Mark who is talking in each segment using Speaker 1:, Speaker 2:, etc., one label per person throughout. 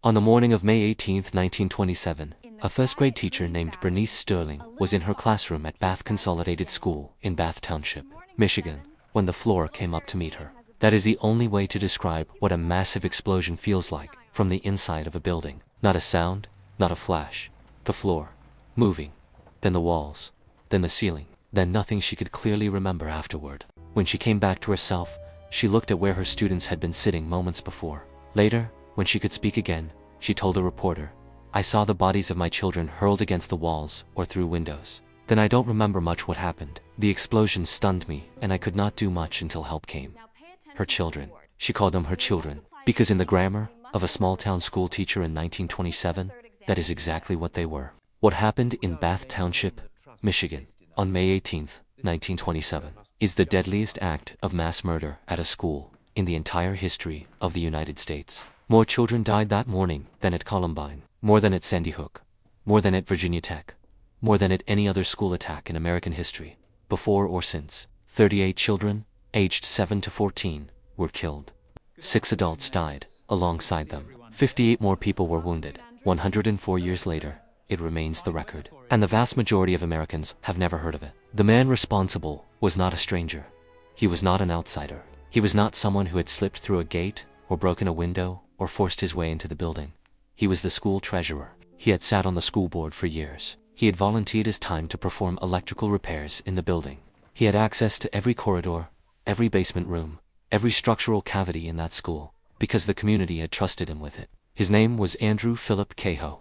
Speaker 1: On the morning of May 18, 1927, a first-grade teacher named Bernice Sterling was in her classroom at Bath Consolidated School in Bath Township, Michigan, when the floor came up to meet her. That is the only way to describe what a massive explosion feels like from the inside of a building. Not a sound, not a flash. The floor. Moving. Then the walls. Then the ceiling. Then nothing she could clearly remember afterward. When she came back to herself, she looked at where her students had been sitting moments before. Later, when she could speak again, she told a reporter, "I saw the bodies of my children hurled against the walls or through windows. Then I don't remember much what happened. The explosion stunned me, and I could not do much until help came." Her children. She called them her children, because in the grammar of a small-town school teacher in 1927, that is exactly what they were. What happened in Bath Township, Michigan, on May 18, 1927, is the deadliest act of mass murder at a school in the entire history of the United States. More children died that morning than at Columbine, more than at Sandy Hook, more than at Virginia Tech, more than at any other school attack in American history, before or since. 38 children, aged 7 to 14, were killed. 6 adults died alongside them. 58 more people were wounded. 104 years later, it remains the record, and the vast majority of Americans have never heard of it. The man responsible was not a stranger. He was not an outsider. He was not someone who had slipped through a gate, or broken a window, or forced his way into the building. He was the school treasurer. He had sat on the school board for years. He had volunteered his time to perform electrical repairs in the building. He had access to every corridor, every basement room, every structural cavity in that school, because the community had trusted him with it. His name was Andrew Philip Cahoe.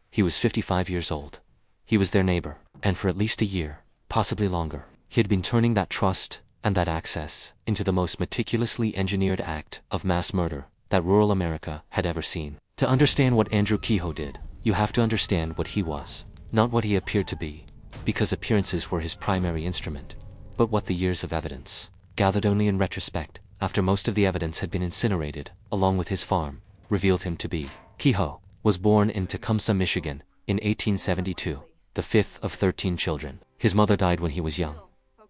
Speaker 1: He was 55 years old. He was their neighbor, and for at least a year, possibly longer, he had been turning that trust and that access into the most meticulously engineered act of mass murder that rural America had ever seen. To understand what Andrew Cahoe did, you have to understand what he was, not what he appeared to be, because appearances were his primary instrument, but what the years of evidence, gathered only in retrospect, after most of the evidence had been incinerated, along with his farm, revealed him to be. Cahoe was born in Tecumseh, Michigan, in 1872, the fifth of 13 children. His mother died when he was young.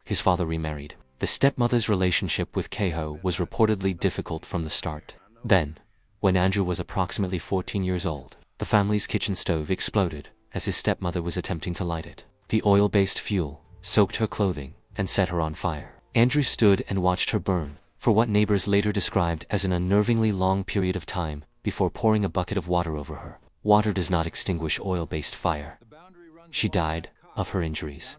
Speaker 1: His father remarried. The stepmother's relationship with Cahoe was reportedly difficult from the start. Then, when Andrew was approximately 14 years old, the family's kitchen stove exploded as his stepmother was attempting to light it. The oil-based fuel soaked her clothing and set her on fire. Andrew stood and watched her burn for what neighbors later described as an unnervingly long period of time before pouring a bucket of water over her. Water does not extinguish oil-based fire. She died of her injuries.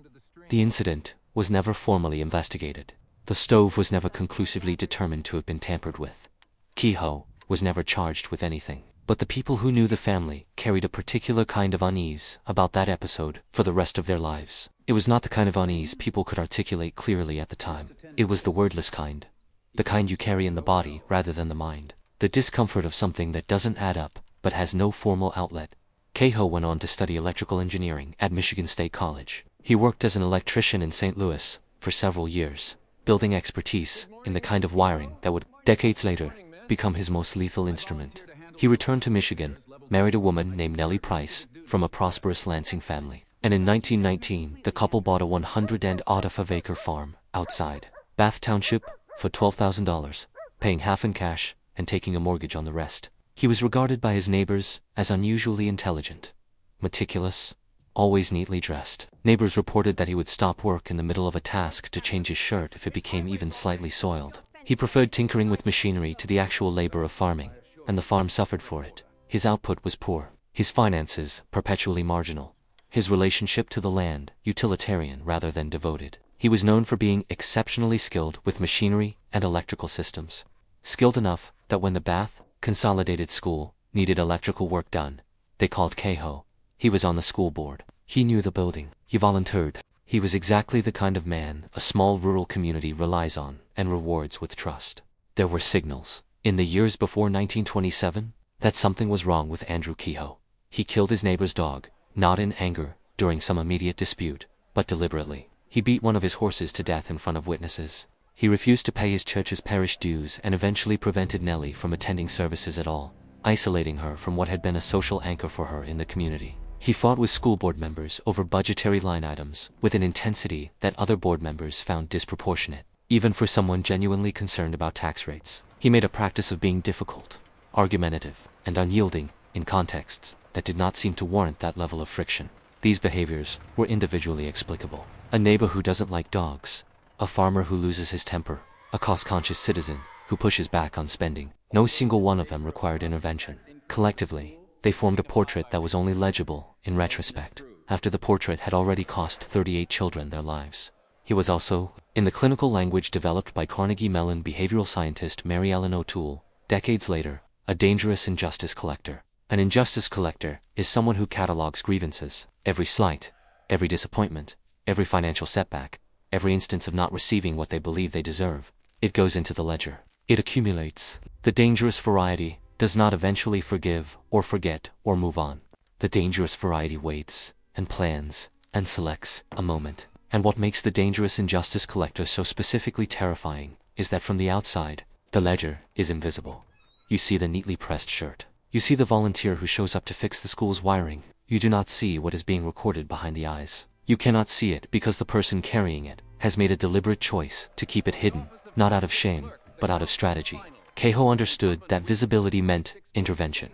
Speaker 1: The incident was never formally investigated. The stove was never conclusively determined to have been tampered with. Cahoe was never charged with anything. But the people who knew the family carried a particular kind of unease about that episode for the rest of their lives. It was not the kind of unease people could articulate clearly at the time. It was the wordless kind. The kind you carry in the body rather than the mind. The discomfort of something that doesn't add up, but has no formal outlet. Cahoe went on to study electrical engineering at Michigan State College. He worked as an electrician in St. Louis for several years, building expertise in the kind of wiring that would, decades later, become his most lethal instrument. He returned to Michigan, married a woman named Nellie Price from a prosperous Lansing family, and in 1919 the couple bought a 105-acre farm outside Bath Township for $12,000, paying half in cash and taking a mortgage on the rest. He was regarded by his neighbors as unusually intelligent, meticulous, always neatly dressed. Neighbors reported that he would stop work in the middle of a task to change his shirt if it became even slightly soiled. He preferred tinkering with machinery to the actual labor of farming, and the farm suffered for it. His output was poor, his finances perpetually marginal, his relationship to the land utilitarian rather than devoted. He was known for being exceptionally skilled with machinery and electrical systems. Skilled enough that when the Bath Consolidated School needed electrical work done, they called Cahoe. He was on the school board. He knew the building. He volunteered. He was exactly the kind of man a small rural community relies on and rewards with trust. There were signals, in the years before 1927, that something was wrong with Andrew Cahoe. He killed his neighbor's dog, not in anger, during some immediate dispute, but deliberately. He beat one of his horses to death in front of witnesses. He refused to pay his church's parish dues and eventually prevented Nellie from attending services at all, isolating her from what had been a social anchor for her in the community. He fought with school board members over budgetary line items with an intensity that other board members found disproportionate, even for someone genuinely concerned about tax rates. He made a practice of being difficult, argumentative, and unyielding in contexts that did not seem to warrant that level of friction. These behaviors were individually explicable. A neighbor who doesn't like dogs, a farmer who loses his temper, a cost-conscious citizen who pushes back on spending. No single one of them required intervention. Collectively, they formed a portrait that was only legible in retrospect, after the portrait had already cost 38 children their lives. He was also, in the clinical language developed by Carnegie Mellon behavioral scientist Mary Ellen O'Toole, decades later, a dangerous injustice collector. An injustice collector is someone who catalogs grievances, every slight, every disappointment, every financial setback, every instance of not receiving what they believe they deserve. It goes into the ledger. It accumulates. The dangerous variety does not eventually forgive or forget or move on. The dangerous variety waits and plans and selects a moment. And what makes the dangerous injustice collector so specifically terrifying is that from the outside, the ledger is invisible. You see the neatly pressed shirt. You see the volunteer who shows up to fix the school's wiring. You do not see what is being recorded behind the eyes. You cannot see it because the person carrying it has made a deliberate choice to keep it hidden, not out of shame, but out of strategy. Kehoe understood that visibility meant intervention.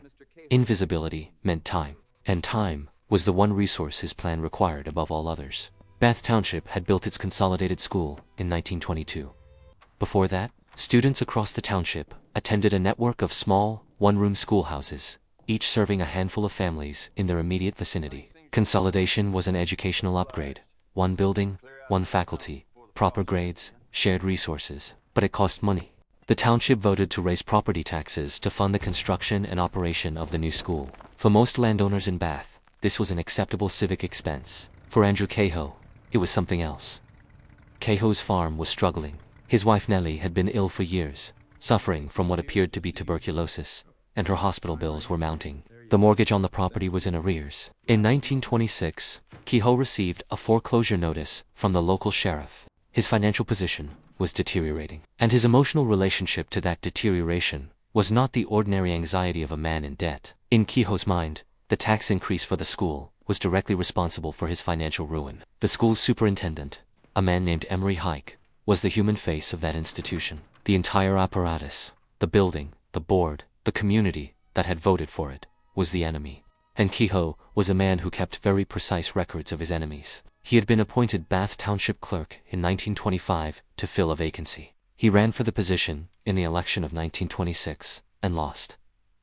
Speaker 1: Invisibility meant time. And time was the one resource his plan required above all others. Bath Township had built its consolidated school in 1922. Before that, students across the township attended a network of small, one-room schoolhouses, each serving a handful of families in their immediate vicinity. Consolidation was an educational upgrade. One building, one faculty, proper grades, shared resources, but it cost money. The township voted to raise property taxes to fund the construction and operation of the new school. For most landowners in Bath, this was an acceptable civic expense. For Andrew Kehoe, it was something else. Kehoe's farm was struggling. His wife Nellie had been ill for years, suffering from what appeared to be tuberculosis, and her hospital bills were mounting. The mortgage on the property was in arrears. In 1926, Kehoe received a foreclosure notice from the local sheriff. His financial position was deteriorating, and his emotional relationship to that deterioration was not the ordinary anxiety of a man in debt. In Kehoe's mind, the tax increase for the school was directly responsible for his financial ruin. The school's superintendent, a man named Emery Hike, was the human face of that institution. The entire apparatus, the building, the board, the community that had voted for it, was the enemy. And Kehoe was a man who kept very precise records of his enemies. He had been appointed Bath Township Clerk in 1925 to fill a vacancy. He ran for the position in the election of 1926 and lost.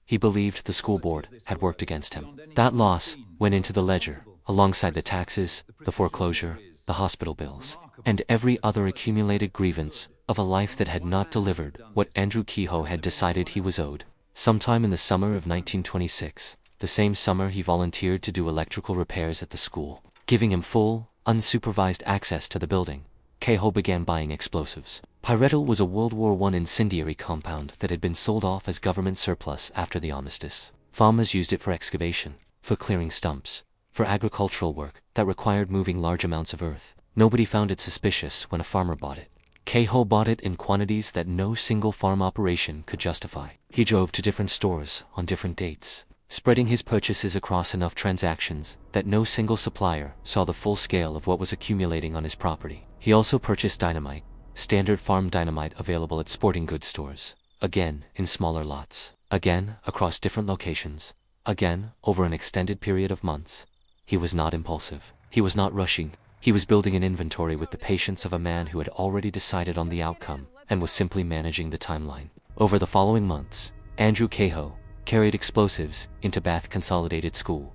Speaker 1: He believed the school board had worked against him. That loss went into the ledger, alongside the taxes, the foreclosure, the hospital bills, and every other accumulated grievance of a life that had not delivered what Andrew Kehoe had decided he was owed. Sometime in the summer of 1926, the same summer he volunteered to do electrical repairs at the school. Giving him full, unsupervised access to the building, Kehoe began buying explosives. Pyretol was a World War I incendiary compound that had been sold off as government surplus after the armistice. Farmers used it for excavation, for clearing stumps, for agricultural work that required moving large amounts of earth. Nobody found it suspicious when a farmer bought it. Kehoe bought it in quantities that no single farm operation could justify. He drove to different stores on different dates, spreading his purchases across enough transactions that no single supplier saw the full scale of what was accumulating on his property. He also purchased dynamite, standard farm dynamite available at sporting goods stores, again in smaller lots, again across different locations, again over an extended period of months. He was not impulsive. He was not rushing. He was building an inventory with the patience of a man who had already decided on the outcome and was simply managing the timeline. Over the following months, Andrew Kehoe carried explosives into Bath Consolidated School.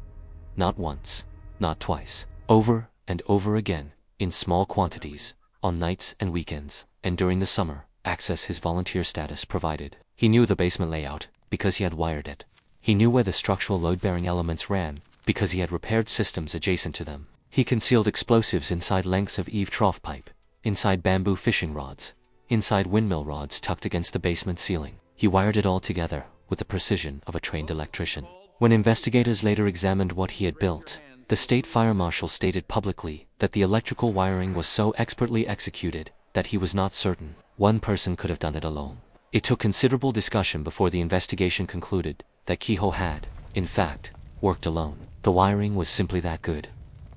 Speaker 1: Not once, not twice, over and over again, in small quantities, on nights and weekends, and during the summer, access his volunteer status provided. He knew the basement layout because he had wired it. He knew where the structural load-bearing elements ran because he had repaired systems adjacent to them. He concealed explosives inside lengths of eave trough pipe, inside bamboo fishing rods, inside windmill rods tucked against the basement ceiling. He wired it all together with the precision of a trained electrician. When investigators later examined what he had built, the state fire marshal stated publicly that the electrical wiring was so expertly executed that he was not certain one person could have done it alone. It took considerable discussion before the investigation concluded that Kehoe had, in fact, worked alone. The wiring was simply that good.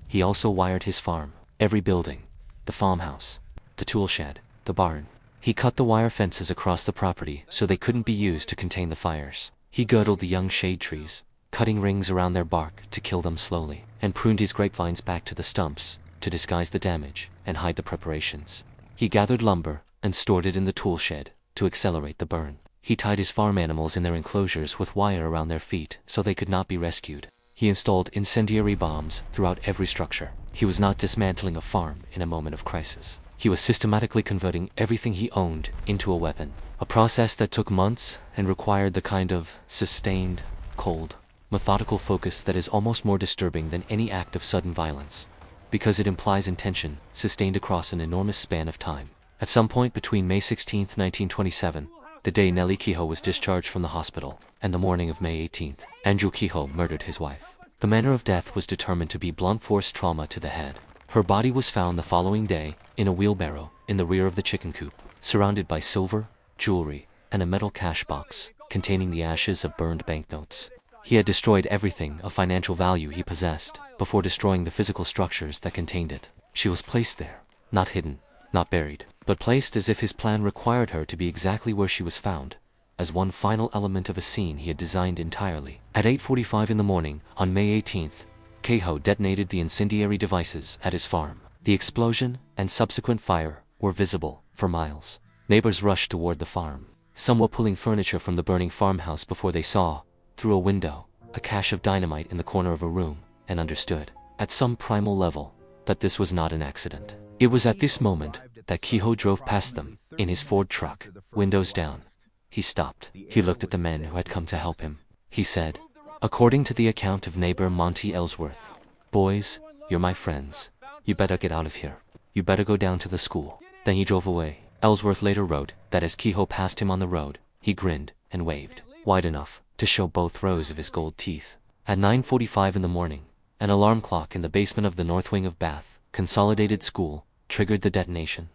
Speaker 1: He also wired his farm, every building, the farmhouse, the tool shed, the barn. He cut the wire fences across the property so they couldn't be used to contain the fires. He girdled the young shade trees, cutting rings around their bark to kill them slowly, and pruned his grapevines back to the stumps to disguise the damage and hide the preparations. He gathered lumber and stored it in the tool shed to accelerate the burn. He tied his farm animals in their enclosures with wire around their feet so they could not be rescued. He installed incendiary bombs throughout every structure. He was not dismantling a farm in a moment of crisis. He was systematically converting everything he owned into a weapon, a process that took months and required the kind of sustained, cold, methodical focus that is almost more disturbing than any act of sudden violence, because it implies intention sustained across an enormous span of time. At some point between May 16, 1927, the day Nellie Kehoe was discharged from the hospital, and the morning of May 18, Andrew Kehoe murdered his wife. The manner of death was determined to be blunt force trauma to the head. Her body was found the following day in a wheelbarrow in the rear of the chicken coop, surrounded by silver, jewelry, and a metal cash box containing the ashes of burned banknotes. He had destroyed everything of financial value he possessed before destroying the physical structures that contained it. She was placed there, not hidden, not buried, but placed as if his plan required her to be exactly where she was found, as one final element of a scene he had designed entirely. At 8:45 in the morning, on May 18th, Kehoe detonated the incendiary devices at his farm. The explosion and subsequent fire were visible for miles. Neighbors rushed toward the farm. Some were pulling furniture from the burning farmhouse before they saw, through a window, a cache of dynamite in the corner of a room, and understood, at some primal level, that this was not an accident. It was at this moment that Kehoe drove past them in his Ford truck, windows down. He stopped. He looked at the men who had come to help him. He said, according to the account of neighbor Monty Ellsworth, "Boys, you're my friends. You better get out of here. You better go down to the school." Then he drove away. Ellsworth later wrote that as Kehoe passed him on the road, he grinned and waved, wide enough to show both rows of his gold teeth. At 9:45 in the morning, an alarm clock in the basement of the North Wing of Bath Consolidated School triggered the detonation.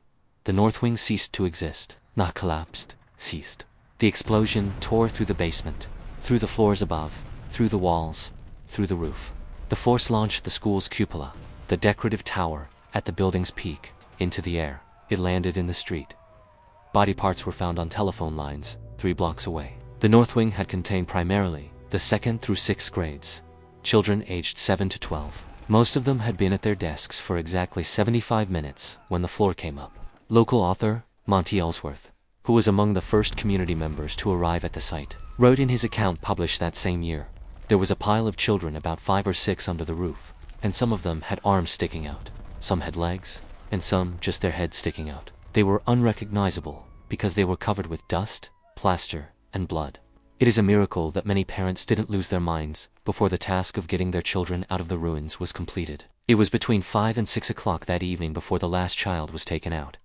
Speaker 1: The North Wing ceased to exist, not collapsed, ceased. The explosion tore through the basement, through the floors above, through the walls, through the roof. The force launched the school's cupola, the decorative tower, at the building's peak, into the air. It landed in the street. Body parts were found on telephone lines 3 blocks away. The North Wing had contained primarily the 2nd through 6th grades, children aged 7 to 12. Most of them had been at their desks for exactly 75 minutes when the floor came up. Local author, Monty Ellsworth, who was among the first community members to arrive at the site, wrote in his account published that same year, "There was a pile of children about 5 or 6 under the roof, and some of them had arms sticking out, some had legs, and some just their heads sticking out. They were unrecognizable because they were covered with dust, plaster, and blood. It is a miracle that many parents didn't lose their minds before the task of getting their children out of the ruins was completed." It was between 5 and 6 o'clock that evening before the last child was taken out.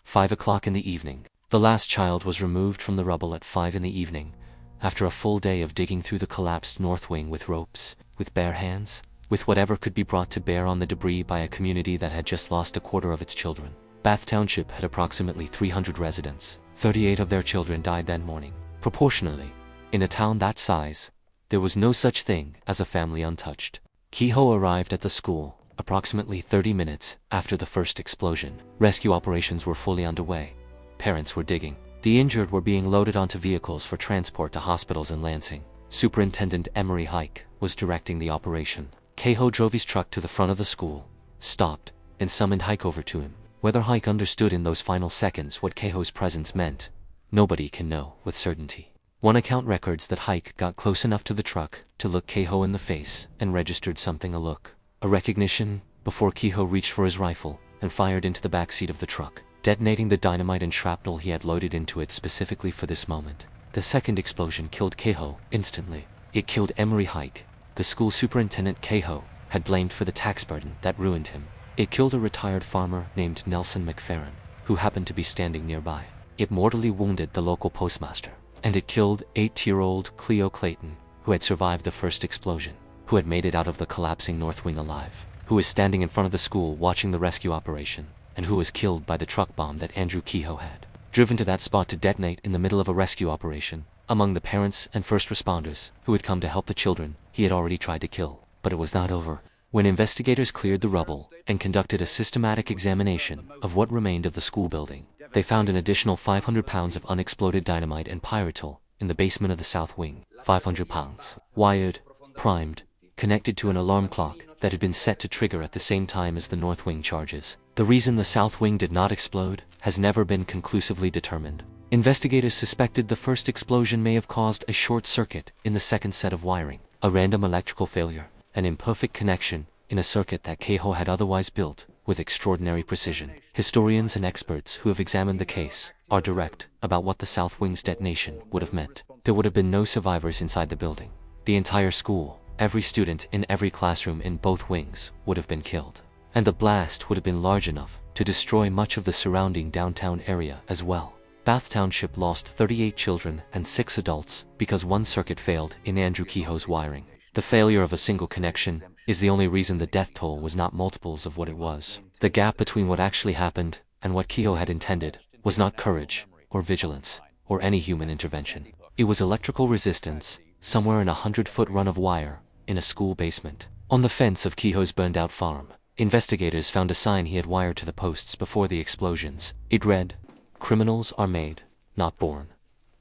Speaker 1: 5 o'clock in the evening. The last child was removed from the rubble at 5 in the evening, after a full day of digging through the collapsed North Wing with ropes, with bare hands, with whatever could be brought to bear on the debris by a community that had just lost a quarter of its children. Bath Township had approximately 300 residents. 38 of their children died that morning. Proportionally, in a town that size, there was no such thing as a family untouched. Kehoe arrived at the school approximately 30 minutes after the first explosion. Rescue operations were fully underway. Parents were digging. The injured were being loaded onto vehicles for transport to hospitals in Lansing. Superintendent Emery Hike was directing the operation. Kehoe drove his truck to the front of the school, stopped, and summoned Hike over to him. Whether Hike understood in those final seconds what Kehoe's presence meant, nobody can know with certainty. One account records that Hike got close enough to the truck to look Kehoe in the face and registered something, a look, a recognition, before Kehoe reached for his rifle and fired into the back seat of the truck, detonating the dynamite and shrapnel he had loaded into it specifically for this moment. The second explosion killed Kehoe instantly. It killed Emery Hike. The school superintendent Kehoe had blamed for the tax burden that ruined him. It killed a retired farmer named Nelson McFerrin, who happened to be standing nearby. It mortally wounded the local postmaster. And it killed 8-year-old Cleo Clayton, who had survived the first explosion, who had made it out of the collapsing North Wing alive, who was standing in front of the school watching the rescue operation, and who was killed by the truck bomb that Andrew Kehoe had driven to that spot to detonate in the middle of a rescue operation. Among the parents and first responders who had come to help the children, he had already tried to kill. But it was not over. When investigators cleared the rubble and conducted a systematic examination of what remained of the school building, they found an additional 500 pounds of unexploded dynamite and pyritol in the basement of the South Wing. 500 pounds. Wired, primed, connected to an alarm clock that had been set to trigger at the same time as the north wing charges. The reason the south wing did not explode has never been conclusively determined. Investigators suspected the first explosion may have caused a short circuit in the second set of wiring, a random electrical failure, an imperfect connection in a circuit that Keiho had otherwise built with extraordinary precision. Historians and experts who have examined the case are direct about what the south wing's detonation would have meant. There would have been no survivors inside the building. The entire school, every student in every classroom in both wings, would have been killed. And the blast would have been large enough to destroy much of the surrounding downtown area as well. Bath Township lost 38 children and 6 adults because one circuit failed in Andrew Keiho's wiring. The failure of a single connection is the only reason the death toll was not multiples of what it was. The gap between what actually happened and what Keiho had intended was not courage or vigilance or any human intervention. It was electrical resistance somewhere in a 100-foot run of wire in a school basement. On the fence of Keiho's burned-out farm, investigators found a sign he had wired to the posts before the explosions. It read, "Criminals are made, not born."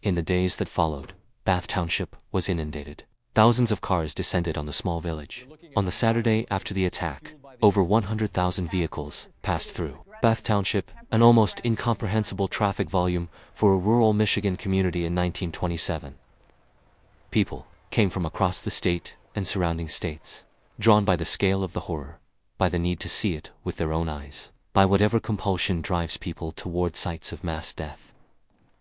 Speaker 1: In the days that followed, Bath Township was inundated. Thousands of cars descended on the small village. On the Saturday after the attack, over 100,000 vehicles passed through Bath Township, an almost incomprehensible traffic volume for a rural Michigan community in 1927. People came from across the state and surrounding states, drawn by the scale of the horror, by the need to see it with their own eyes, by whatever compulsion drives people toward sites of mass death.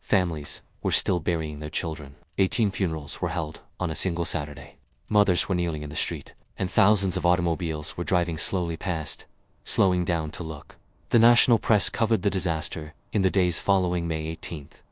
Speaker 1: Families were still burying their children. 18 funerals were held on a single Saturday. Mothers were kneeling in the street, and thousands of automobiles were driving slowly past, slowing down to look. The national press covered the disaster in the days following May 18th.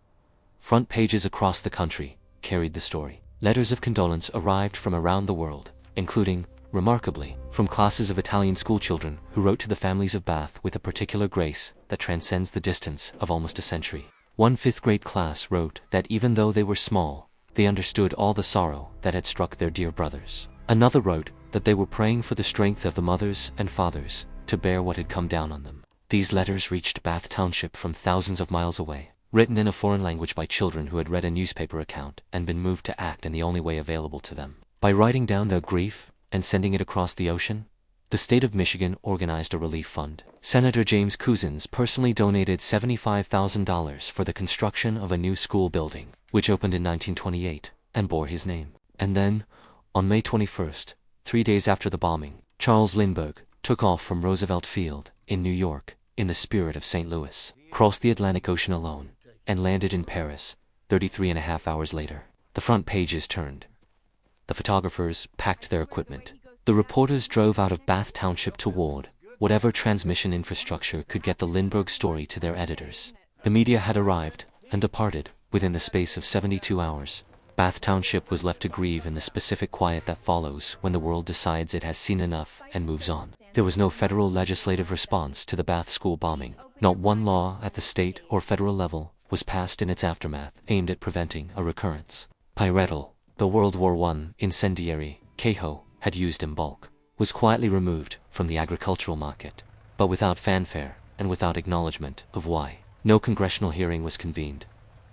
Speaker 1: Front pages across the country carried the story. Letters of condolence arrived from around the world, including, remarkably, from classes of Italian schoolchildren who wrote to the families of Bath with a particular grace that transcends the distance of almost a century. One fifth-grade class wrote that even though they were small, they understood all the sorrow that had struck their dear brothers. Another wrote that they were praying for the strength of the mothers and fathers to bear what had come down on them. These letters reached Bath Township from thousands of miles away, written in a foreign language by children who had read a newspaper account and been moved to act in the only way available to them. By writing down their grief and sending it across the ocean, the state of Michigan organized a relief fund. Senator James Couzens personally donated $75,000 for the construction of a new school building, which opened in 1928 and bore his name. And then, on May 21st, 3 days after the bombing, Charles Lindbergh took off from Roosevelt Field in New York in the spirit of St. Louis, crossed the Atlantic Ocean alone, and landed in Paris 33.5 hours later. The front pages turned. The photographers packed their equipment. The reporters drove out of Bath Township toward whatever transmission infrastructure could get the Lindbergh story to their editors. The media had arrived and departed within the space of 72 hours. Bath Township was left to grieve in the specific quiet that follows when the world decides it has seen enough and moves on. There was no federal legislative response to the Bath school bombing. Not one law at the state or federal level was passed in its aftermath aimed at preventing a recurrence. Pyretol, the World War I incendiary Keiho had used in bulk, was quietly removed from the agricultural market, but without fanfare and without acknowledgement of why. No congressional hearing was convened.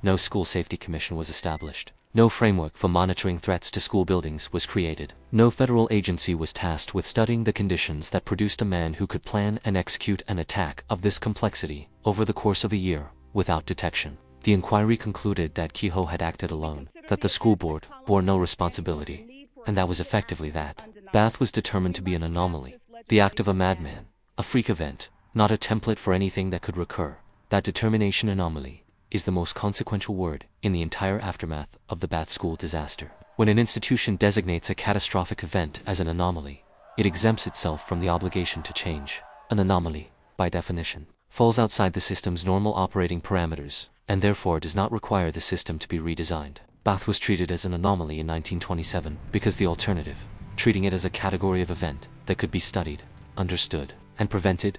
Speaker 1: No school safety commission was established. No framework for monitoring threats to school buildings was created. No federal agency was tasked with studying the conditions that produced a man who could plan and execute an attack of this complexity over the course of a year without detection. The inquiry concluded that Keiho had acted alone, that the school board bore no responsibility, and that was effectively that. Bath was determined to be an anomaly, the act of a madman, a freak event, not a template for anything that could recur. That determination anomaly is the most consequential word in the entire aftermath of the Bath school disaster. When an institution designates a catastrophic event as an anomaly, it exempts itself from the obligation to change. An anomaly, by definition, falls outside the system's normal operating parameters, and therefore does not require the system to be redesigned. Bath was treated as an anomaly in 1927 because the alternative, treating it as a category of event that could be studied, understood, and prevented,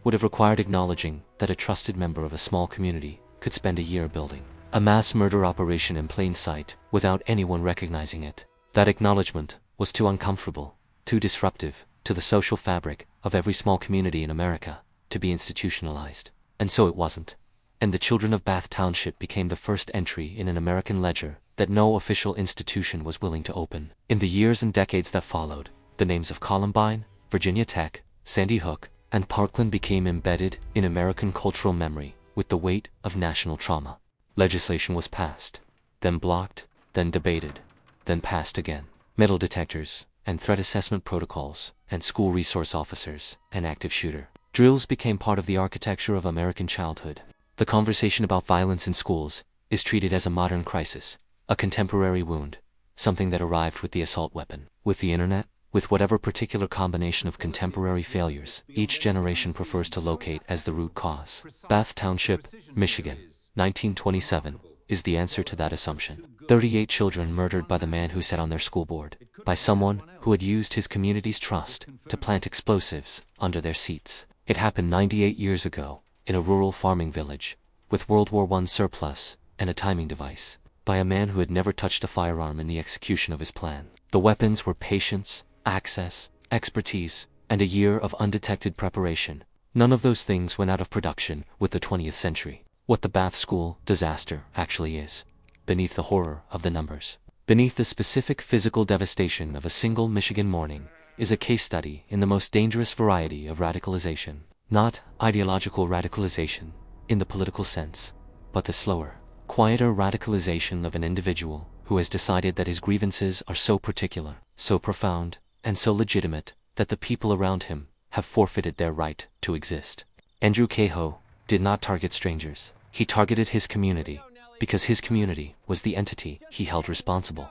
Speaker 1: would have required acknowledging that a trusted member of a small community could spend a year building a mass murder operation in plain sight without anyone recognizing it. That acknowledgement was too uncomfortable, too disruptive to the social fabric of every small community in America to be institutionalized. And so it wasn't. And the children of Bath Township became the first entry in an American ledger that no official institution was willing to open. In the years and decades that followed, the names of Columbine, Virginia Tech, Sandy Hook, and Parkland became embedded in American cultural memory with the weight of national trauma. Legislation was passed, then blocked, then debated, then passed again. Metal detectors, and threat assessment protocols, and school resource officers, and active shooter drills became part of the architecture of American childhood. The conversation about violence in schools is treated as a modern crisis, a contemporary wound, something that arrived with the assault weapon. With the internet, with whatever particular combination of contemporary failures each generation prefers to locate as the root cause. Bath Township, Michigan, 1927, is the answer to that assumption. 38 children murdered by the man who sat on their school board, by someone who had used his community's trust to plant explosives under their seats. It happened 98 years ago, in a rural farming village, with World War I surplus and a timing device, by a man who had never touched a firearm in the execution of his plan. The weapons were patience, access, expertise, and a year of undetected preparation. None of those things went out of production with the 20th century. What the Bath School disaster actually is, beneath the horror of the numbers, beneath the specific physical devastation of a single Michigan morning, is a case study in the most dangerous variety of radicalization. Not ideological radicalization, in the political sense, but the slower, quieter radicalization of an individual who has decided that his grievances are so particular, so profound, and so legitimate that the people around him have forfeited their right to exist. Andrew Cahoe did not target strangers. He targeted his community, because his community was the entity he held responsible.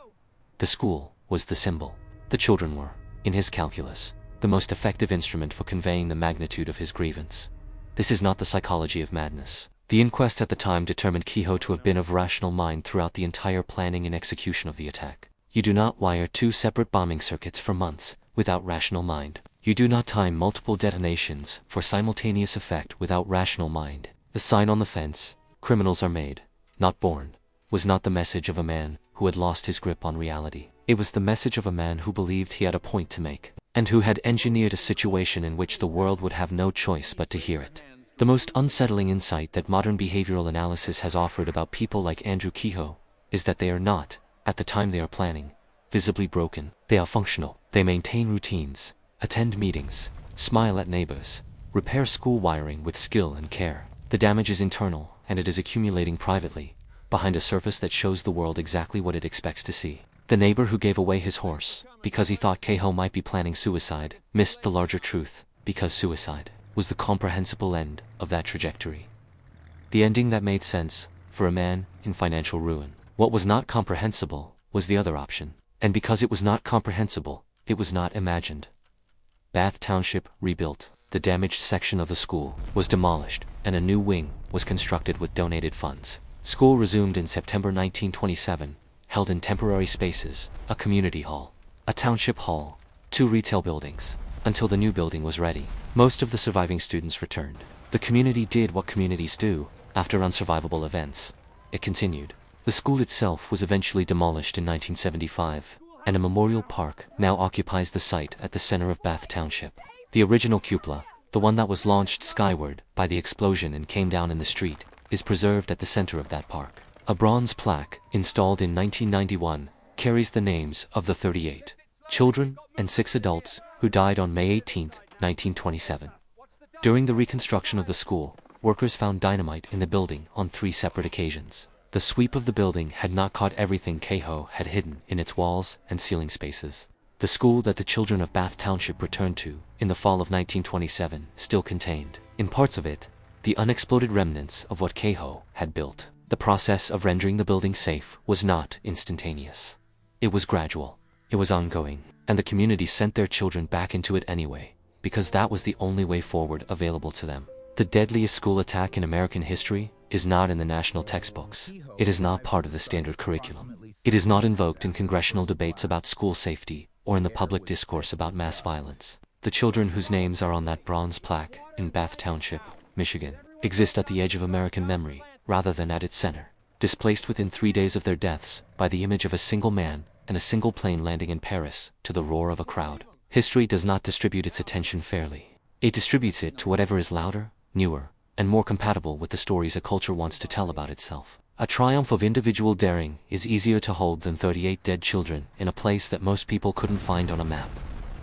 Speaker 1: The school was the symbol. The children were, in his calculus, the most effective instrument for conveying the magnitude of his grievance. This is not the psychology of madness. The inquest at the time determined Cahoe to have been of rational mind throughout the entire planning and execution of the attack. You do not wire two separate bombing circuits for months without rational mind. You do not time multiple detonations for simultaneous effect without rational mind. The sign on the fence, "Criminals are made, not born," was not the message of a man who had lost his grip on reality. It was the message of a man who believed he had a point to make, and who had engineered a situation in which the world would have no choice but to hear it. The most unsettling insight that modern behavioral analysis has offered about people like Andrew Cahoe is that they are not, at the time they are planning, visibly broken. They are functional. They maintain routines, attend meetings, smile at neighbors, repair school wiring with skill and care. The damage is internal, and it is accumulating privately, behind a surface that shows the world exactly what it expects to see. The neighbor who gave away his horse, because he thought Cahoe might be planning suicide, missed the larger truth, because suicide was the comprehensible end of that trajectory. The ending that made sense, for a man in financial ruin. What was not comprehensible was the other option, and because it was not comprehensible, it was not imagined. Bath Township rebuilt. The damaged section of the school was demolished, and a new wing was constructed with donated funds. School resumed in September 1927, held in temporary spaces, a community hall, a township hall, 2 retail buildings, until the new building was ready. Most of the surviving students returned. The community did what communities do after unsurvivable events. It continued. The school itself was eventually demolished in 1975, and a memorial park now occupies the site at the center of Bath Township. The original cupola, the one that was launched skyward by the explosion and came down in the street, is preserved at the center of that park. A bronze plaque, installed in 1991, carries the names of the 38 children and 6 adults who died on May 18, 1927. During the reconstruction of the school, workers found dynamite in the building on 3 separate occasions. The sweep of the building had not caught everything Cahoe had hidden in its walls and ceiling spaces. The school that the children of Bath Township returned to in the fall of 1927 still contained, in parts of it, the unexploded remnants of what Cahoe had built. The process of rendering the building safe was not instantaneous. It was gradual. It was ongoing, and the community sent their children back into it anyway, because that was the only way forward available to them. The deadliest school attack in American history is not in the national textbooks. It is not part of the standard curriculum. It is not invoked in congressional debates about school safety or in the public discourse about mass violence. The children whose names are on that bronze plaque in Bath Township, Michigan, exist at the edge of American memory rather than at its center, displaced within 3 days of their deaths by the image of a single man and a single plane landing in Paris to the roar of a crowd. History does not distribute its attention fairly. It distributes it to whatever is louder, newer, and more compatible with the stories a culture wants to tell about itself. A triumph of individual daring is easier to hold than 38 dead children in a place that most people couldn't find on a map.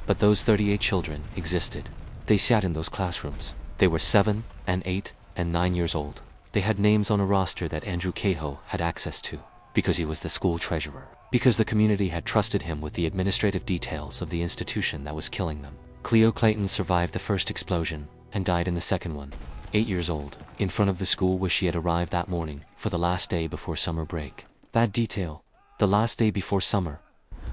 Speaker 1: But those 38 children existed. They sat in those classrooms. They were 7 and 8 and 9 years old. They had names on a roster that Andrew Cahill had access to, because he was the school treasurer. Because the community had trusted him with the administrative details of the institution that was killing them. Cleo Clayton survived the first explosion and died in the second one. 8 years old, in front of the school where she had arrived that morning for the last day before summer break. That detail, the last day before summer,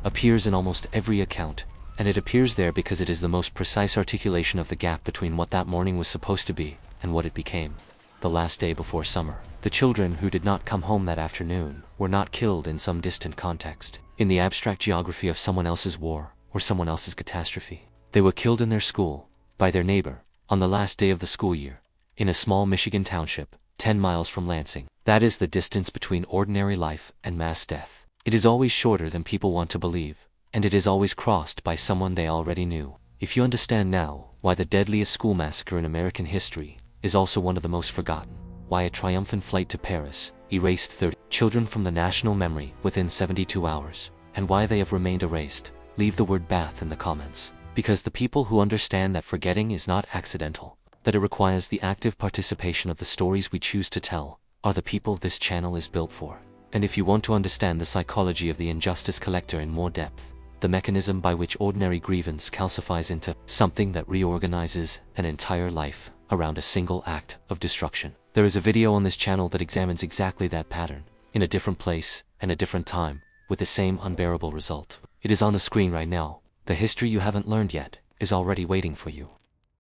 Speaker 1: appears in almost every account, and it appears there because it is the most precise articulation of the gap between what that morning was supposed to be and what it became. The last day before summer. The children who did not come home that afternoon were not killed in some distant context, in the abstract geography of someone else's war or someone else's catastrophe. They were killed in their school, by their neighbor, on the last day of the school year, in a small Michigan township, 10 miles from Lansing. That is the distance between ordinary life and mass death. It is always shorter than people want to believe, and it is always crossed by someone they already knew. If you understand now why the deadliest school massacre in American history is also one of the most forgotten, why a triumphant flight to Paris erased 30 children from the national memory within 72 hours, and why they have remained erased, leave the word Bath in the comments. Because the people who understand that forgetting is not accidental, that it requires the active participation of the stories we choose to tell, are the people this channel is built for. And if you want to understand the psychology of the injustice collector in more depth, the mechanism by which ordinary grievance calcifies into something that reorganizes an entire life around a single act of destruction, there is a video on this channel that examines exactly that pattern, in a different place and a different time, with the same unbearable result. It is on the screen right now. The history you haven't learned yet is already waiting for you.